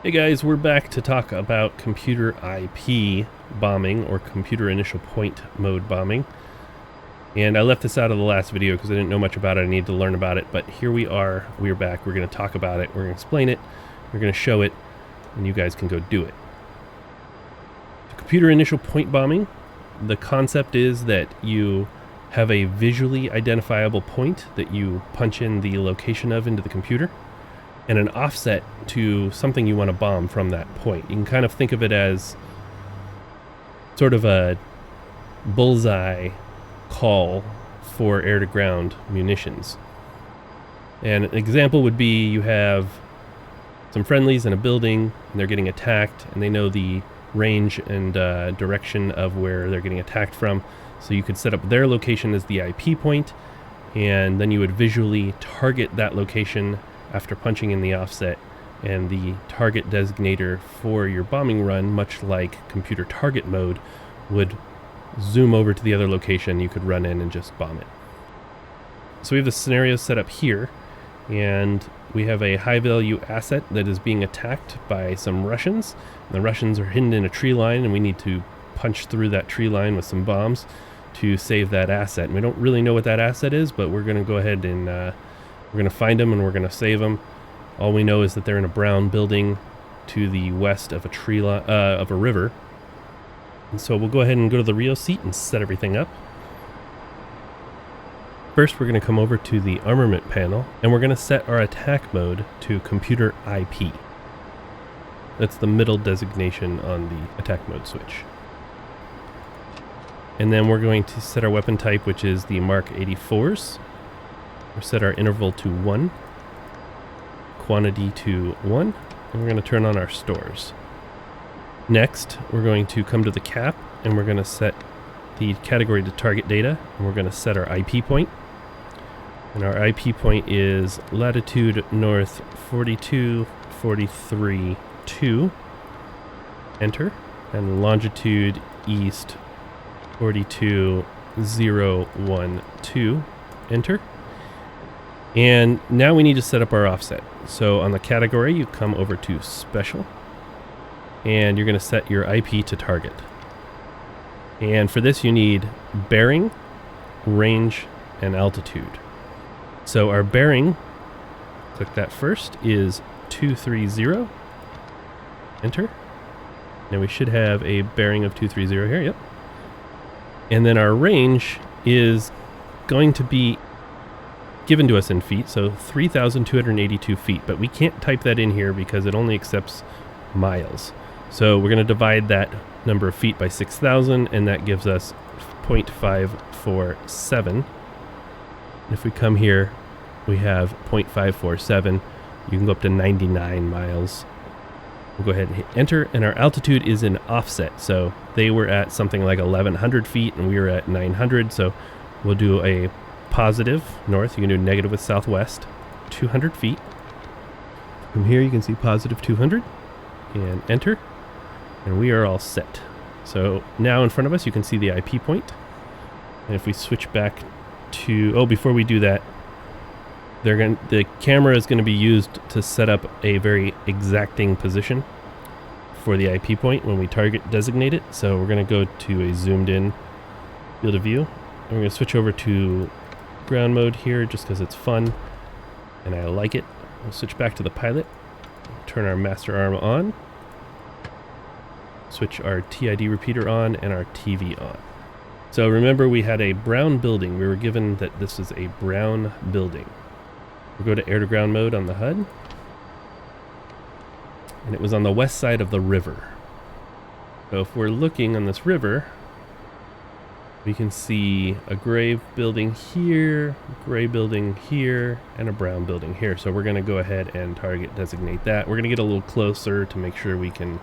Hey guys, we're back to talk about computer IP bombing, or computer initial point mode bombing. And I left this out of the last video because I didn't know much about it. I needed to learn about it, but here we are. We're back. We're going to talk about it. We're going to explain it. We're going to show it, and you guys can go do it. So computer initial point bombing, the concept is that you have a visually identifiable point that you punch in the location of into the computer, and an offset to something you want to bomb from that point. You can kind of think of it as sort of a bullseye call for air-to-ground munitions. And an example would be you have some friendlies in a building, and they're getting attacked, and they know the range and direction of where they're getting attacked from. So you could set up their location as the IP point, and then you would visually target that location after punching in the offset, and the target designator for your bombing run, much like computer target mode, would zoom over to the other location. You could run in and just bomb it. So we have the scenario set up here, and we have a high value asset that is being attacked by some Russians. And the Russians are hidden in a tree line, and we need to punch through that tree line with some bombs to save that asset. And we don't really know what that asset is, but we're going to go ahead and we're going to find them, and we're going to save them. All we know is that they're in a brown building to the west of a river. And so we'll go ahead and go to the Rio seat and set everything up. First, we're going to come over to the armament panel, and we're going to set our attack mode to computer IP. That's the middle designation on the attack mode switch. And then we're going to set our weapon type, which is the Mark 84s. We'll set our interval to 1, quantity to 1, and we're going to turn on our stores. Next, we're going to come to the cap, and we're going to set the category to target data, and we're going to set our IP point. And our IP point is latitude north 4243.2, enter, and longitude east 42012, enter. And now we need to set up our offset. So on the category, you come over to special, and you're going to set your IP to target. And for this, you need bearing, range, and altitude. So our bearing, click that first, is 230, enter. Now we should have a bearing of 230 here, yep. And then our range is going to be given to us in feet, so 3,282 feet, but we can't type that in here because it only accepts miles. So we're going to divide that number of feet by 6,000, and that gives us 0.547. If we come here, we have 0.547. You can go up to 99 miles. We'll go ahead and hit enter, and our altitude is in offset. So they were at something like 1,100 feet, and we were at 900, so we'll do a positive north. You can do negative with southwest, 200 feet. From here you can see positive 200, and enter, and we are all set. So now in front of us you can see the IP point, and if we switch back to, before we do that, the camera is going to be used to set up a very exacting position for the IP point when we target designate it. So we're going to go to a zoomed in field of view, and we're going to switch over to ground mode here just because it's fun and I like it. We'll switch back to the pilot, turn our master arm on, switch our TID repeater on, and our TV on. So remember, we had a brown building. We were given that this is a brown building. We'll go to air to ground mode on the HUD, and it was on the west side of the river. So if we're looking on this river, we can see a gray building here, gray building here, and a brown building here. So we're going to go ahead and target designate that. We're going to get a little closer to make sure we can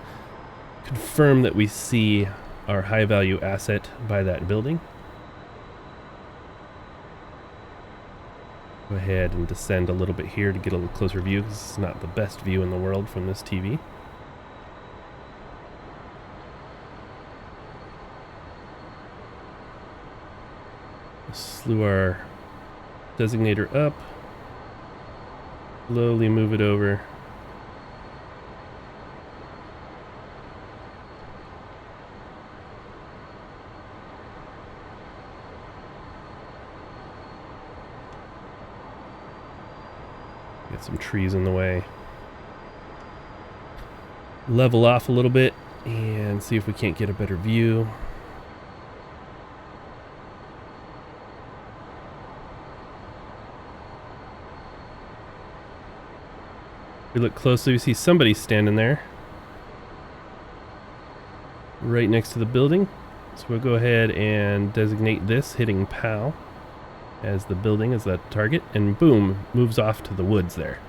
confirm that we see our high value asset by that building. Go ahead and descend a little bit here to get a little closer view, because it's not the best view in the world from this TV. Slew our designator up, slowly move it over, Got some trees in the way. Level off a little bit and see if we can't get a better view. If we look closely, we see somebody standing there right next to the building. So we'll go ahead and designate this hitting POW as the building, as that target, and boom, moves off to the woods there.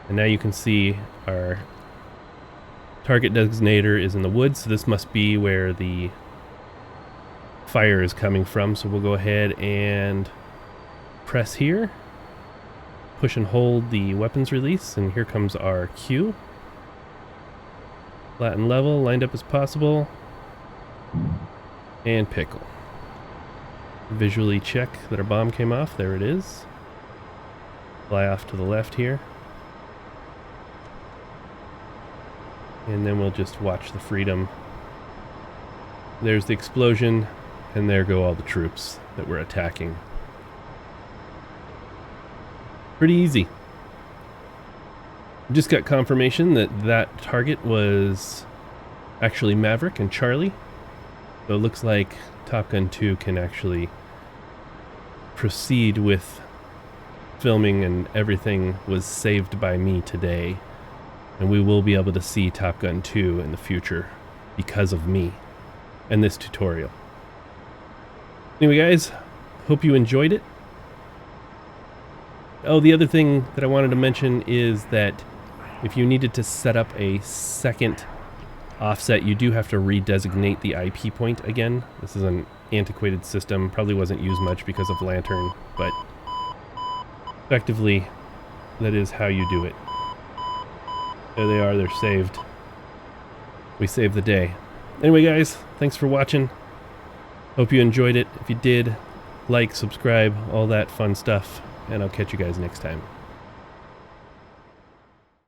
And now you can see our target designator is in the woods, so this must be where the fire is coming from. So we'll go ahead and press here, push and hold the weapons release, and here comes our cue. Flat and level, lined up as possible, and pickle. Visually check that our bomb came off. There it is. Fly off to the left here. And then we'll just watch the freedom. There's the explosion, and there go all the troops that we're attacking. Pretty easy. Just got confirmation that that target was actually Maverick and Charlie. So it looks like Top Gun 2 can actually proceed with filming, and everything was saved by me today. And we will be able to see Top Gun 2 in the future because of me and this tutorial. Anyway guys, hope you enjoyed it. Oh, the other thing that I wanted to mention is that if you needed to set up a second offset, you do have to redesignate the IP point again. This is an antiquated system, probably wasn't used much because of Lantern, but effectively that is how you do it. There they are, they're saved. We saved the day. Anyway guys, thanks for watching. Hope you enjoyed it. If you did, like, subscribe, all that fun stuff, and I'll catch you guys next time.